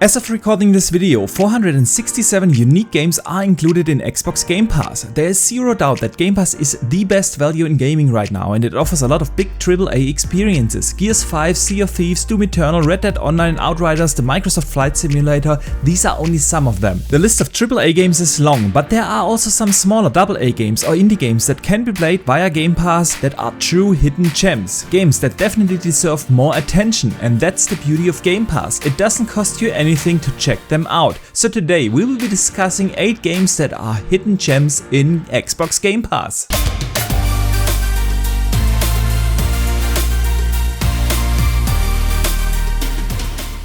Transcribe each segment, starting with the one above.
As of recording this video, 467 unique games are included in Xbox Game Pass. There is zero doubt that Game Pass is the best value in gaming right now, and it offers a lot of big AAA experiences. Gears 5, Sea of Thieves, Doom Eternal, Red Dead Online, Outriders, the Microsoft Flight Simulator, these are only some of them. The list of AAA games is long, but there are also some smaller AA games or indie games that can be played via Game Pass that are true hidden gems. Games that definitely deserve more attention, and that's the beauty of Game Pass. It doesn't cost you anything to check them out. So today we will be discussing 8 games that are hidden gems in Xbox Game Pass.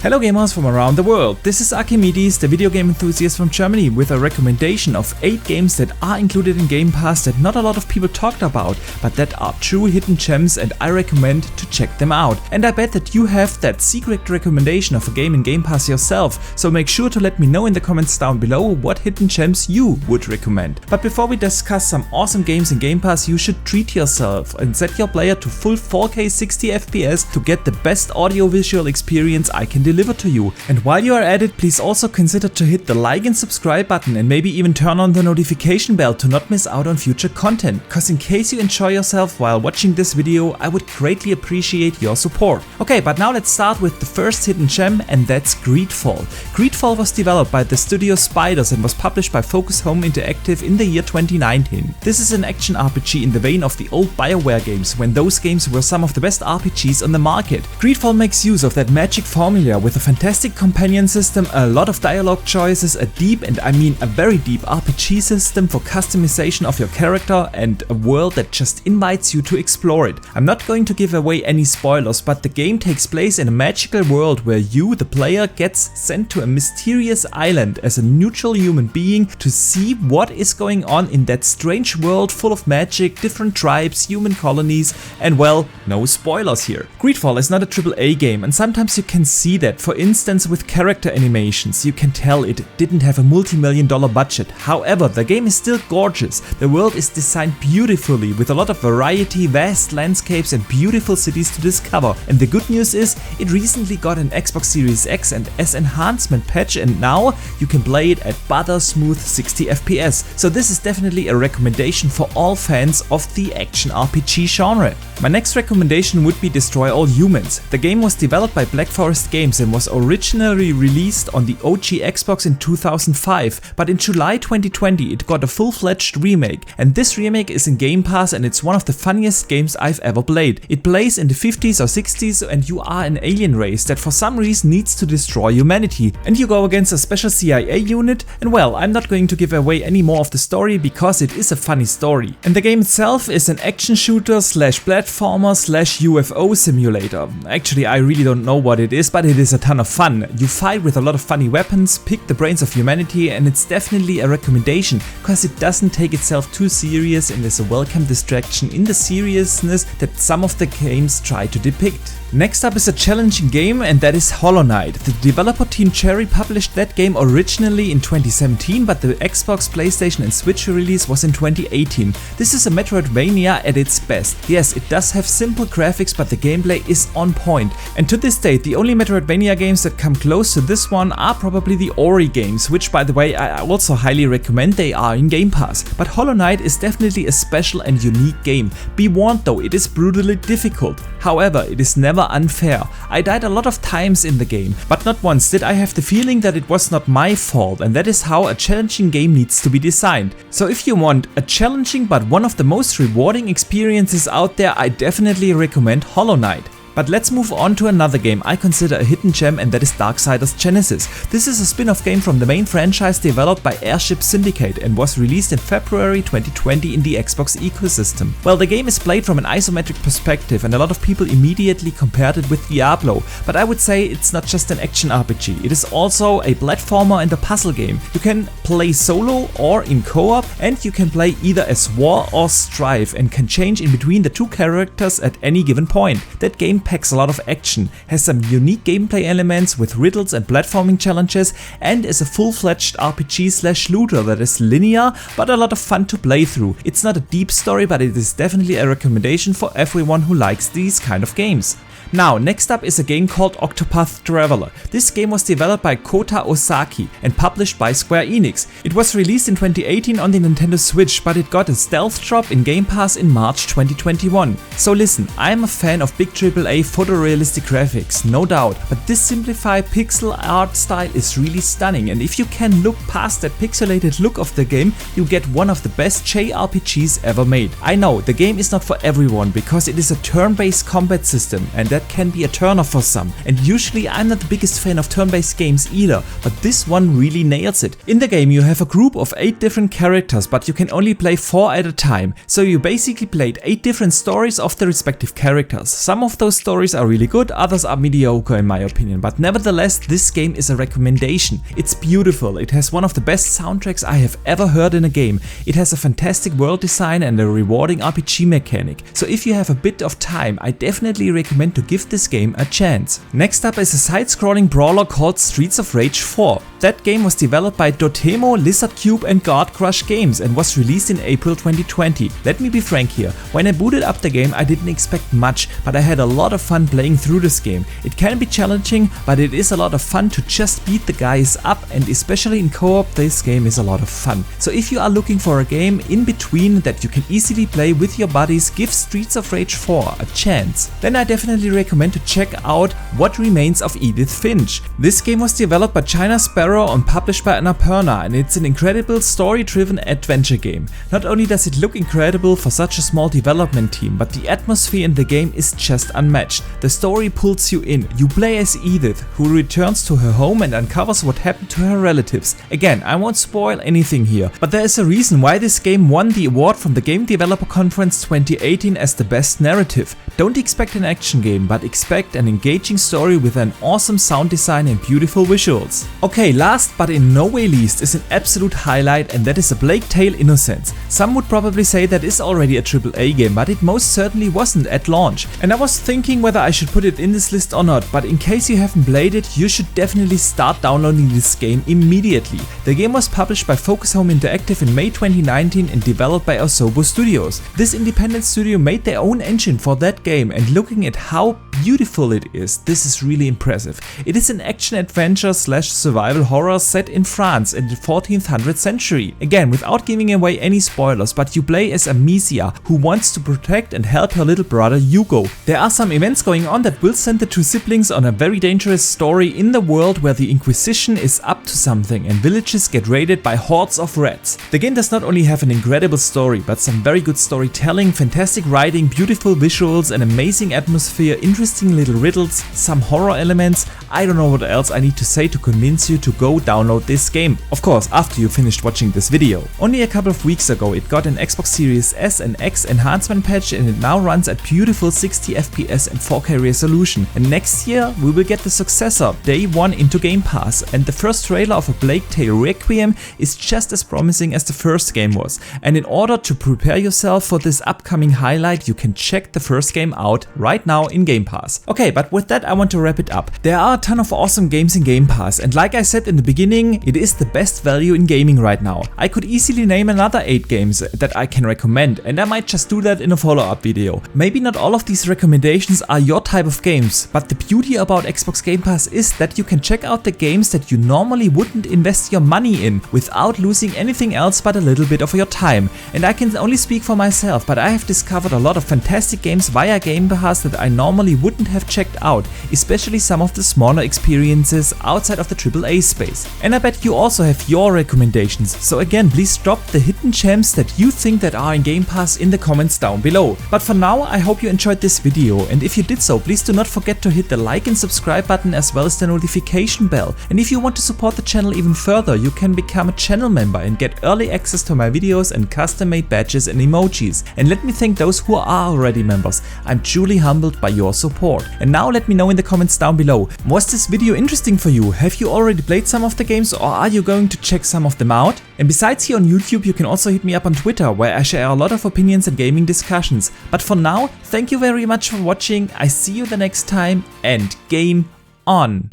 Hello gamers from around the world, this is Archimedes, the video game enthusiast from Germany, with a recommendation of 8 games that are included in Game Pass that not a lot of people talked about, but that are true hidden gems and I recommend to check them out. And I bet that you have that secret recommendation of a game in Game Pass yourself, so make sure to let me know in the comments down below what hidden gems you would recommend. But before we discuss some awesome games in Game Pass, you should treat yourself and set your player to full 4K 60 FPS to get the best audio-visual experience I can deliver to you. And while you are at it, please also consider to hit the like and subscribe button and maybe even turn on the notification bell to not miss out on future content, cause in case you enjoy yourself while watching this video, I would greatly appreciate your support. Okay, but now let's start with the first hidden gem, and that's Greedfall. Greedfall was developed by the studio Spiders and was published by Focus Home Interactive in the year 2019. This is an action RPG in the vein of the old BioWare games, when those games were some of the best RPGs on the market. Greedfall makes use of that magic formula with a fantastic companion system, a lot of dialogue choices, a deep, and I mean a very deep RPG system for customization of your character, and a world that just invites you to explore it. I'm not going to give away any spoilers, but the game takes place in a magical world where you, the player, gets sent to a mysterious island as a neutral human being to see what is going on in that strange world full of magic, different tribes, human colonies, and well, no spoilers here. Greedfall is not a AAA game, and sometimes you can see that. For instance, with character animations, you can tell it didn't have a multi-million-dollar budget. However, the game is still gorgeous. The world is designed beautifully with a lot of variety, vast landscapes and beautiful cities to discover. And the good news is, it recently got an Xbox Series X and S enhancement patch, and now you can play it at butter smooth 60 FPS. So this is definitely a recommendation for all fans of the action RPG genre. My next recommendation would be Destroy All Humans. The game was developed by Black Forest Games and was originally released on the OG Xbox in 2005, but in July 2020 it got a full-fledged remake, and this remake is in Game Pass and it's one of the funniest games I've ever played. It plays in the 50s or 60s and you are an alien race that for some reason needs to destroy humanity, and you go against a special CIA unit, and well, I'm not going to give away any more of the story because it is a funny story. And the game itself is an action shooter slash platformer slash UFO simulator. Actually, I really don't know what it is, but it is a ton of fun. You fight with a lot of funny weapons, pick the brains of humanity, and it's definitely a recommendation because it doesn't take itself too serious and is a welcome distraction in the seriousness that some of the games try to depict. Next up is a challenging game, and that is Hollow Knight. The developer team Cherry published that game originally in 2017, but the Xbox, PlayStation and Switch release was in 2018. This is a Metroidvania at its best. Yes, it does have simple graphics, but the gameplay is on point. And to this date, the only Metroidvania games that come close to this one are probably the Ori games, which by the way I also highly recommend. They are in Game Pass. But Hollow Knight is definitely a special and unique game. Be warned though, it is brutally difficult. However, it is never unfair. I died a lot of times in the game, but not once did I have the feeling that it was not my fault, and that is how a challenging game needs to be designed. So if you want a challenging but one of the most rewarding experiences out there, I definitely recommend Hollow Knight. But let's move on to another game I consider a hidden gem, and that is Darksiders Genesis. This is a spin-off game from the main franchise developed by Airship Syndicate and was released in February 2020 in the Xbox ecosystem. Well, the game is played from an isometric perspective and a lot of people immediately compared it with Diablo, but I would say it's not just an action RPG, it is also a platformer and a puzzle game. You can play solo or in co-op, and you can play either as War or Strife and can change in between the two characters at any given point. That game packs a lot of action, has some unique gameplay elements with riddles and platforming challenges, and is a full-fledged RPG/looter that is linear but a lot of fun to play through. It's not a deep story, but it is definitely a recommendation for everyone who likes these kind of games. Now, next up is a game called Octopath Traveler. This game was developed by Kota Osaki and published by Square Enix. It was released in 2018 on the Nintendo Switch, but it got a stealth drop in Game Pass in March 2021. So listen, I'm a fan of big AAA photorealistic graphics, no doubt, but this simplified pixel art style is really stunning, and if you can look past that pixelated look of the game, you get one of the best JRPGs ever made. I know, the game is not for everyone because it is a turn-based combat system, and that can be a turn-off for some. And usually I'm not the biggest fan of turn-based games either, but this one really nails it. In the game you have a group of 8 different characters, but you can only play 4 at a time, so you basically played 8 different stories of the respective characters. Some of those stories are really good, others are mediocre in my opinion, but nevertheless this game is a recommendation. It's beautiful, it has one of the best soundtracks I have ever heard in a game, it has a fantastic world design and a rewarding RPG mechanic, so if you have a bit of time I definitely recommend to give this game a chance. Next up is a side-scrolling brawler called Streets of Rage 4. That game was developed by Dotemu, Lizardcube and Guard Crush Games and was released in April 2020. Let me be frank here, when I booted up the game I didn't expect much, but I had a lot of fun playing through this game. It can be challenging, but it is a lot of fun to just beat the guys up, and especially in co-op this game is a lot of fun. So if you are looking for a game in between that you can easily play with your buddies, give Streets of Rage 4 a chance. Then I definitely recommend to check out What Remains of Edith Finch. This game was developed by China Sparrow and published by Annapurna, and it's an incredible story-driven adventure game. Not only does it look incredible for such a small development team, but the atmosphere in the game is just unmatched. The story pulls you in. You play as Edith, who returns to her home and uncovers what happened to her relatives. Again, I won't spoil anything here, but there is a reason why this game won the award from the Game Developer Conference 2018 as the best narrative. Don't expect an action game, but expect an engaging story with an awesome sound design and beautiful visuals. Okay, last but in no way least is an absolute highlight, and that is a Blaketail Innocence. Some would probably say that is already a AAA game, but it most certainly wasn't at launch. And I was thinking whether I should put it in this list or not, but in case you haven't played it, you should definitely start downloading this game immediately. The game was published by Focus Home Interactive in May 2019 and developed by Asobo Studios. This independent studio made their own engine for that game, and looking at how beautiful it is, this is really impressive. It is an action adventure slash survival horror set in France in the 14th century. Again, without giving away any spoilers, but you play as Amicia, who wants to protect and help her little brother Hugo. There are some events going on that will send the two siblings on a very dangerous story in the world where the Inquisition is up to something and villages get raided by hordes of rats. The game does not only have an incredible story, but some very good storytelling, fantastic writing, beautiful visuals, an amazing atmosphere, interesting little riddles, some horror elements. I don't know what else I need to say to convince you to go download this game. Of course, after you finished watching this video. Only a couple of weeks ago it got an Xbox Series S and X enhancement patch, and it now runs at beautiful 60 FPS and 4K resolution. And next year we will get the successor, day 1 into Game Pass, and the first trailer of A Plague Tale Requiem is just as promising as the first game was. And in order to prepare yourself for this upcoming highlight, you can check the first game out right now in Game Pass. Okay, but with that I want to wrap it up. There are a ton of awesome games in Game Pass, and like I said in the beginning, it is the best value in gaming right now. I could easily name another 8 games that I can recommend, and I might just do that in a follow-up video. Maybe not all of these recommendations are your type of games, but the beauty about Xbox Game Pass is that you can check out the games that you normally wouldn't invest your money in without losing anything else but a little bit of your time. And I can only speak for myself, but I have discovered a lot of fantastic games via Game Pass that I normally wouldn't have checked out, especially some of the smaller experiences outside of the AAA space. And I bet you also have your recommendations, so again, please drop the hidden gems that you think that are in Game Pass in the comments down below. But for now, I hope you enjoyed this video, and if you did so, please do not forget to hit the like and subscribe button as well as the notification bell. And if you want to support the channel even further, you can become a channel member and get early access to my videos and custom made badges and emojis. And let me thank those who are already members. I'm truly humbled by your support. And now let me know in the comments down below, was this video interesting for you? Have you already played some of the games, or are you going to check some of them out? And besides here on YouTube, you can also hit me up on Twitter, where I share a lot of opinions and gaming discussions. But for now, thank you very much for watching, I see you the next time, and game on!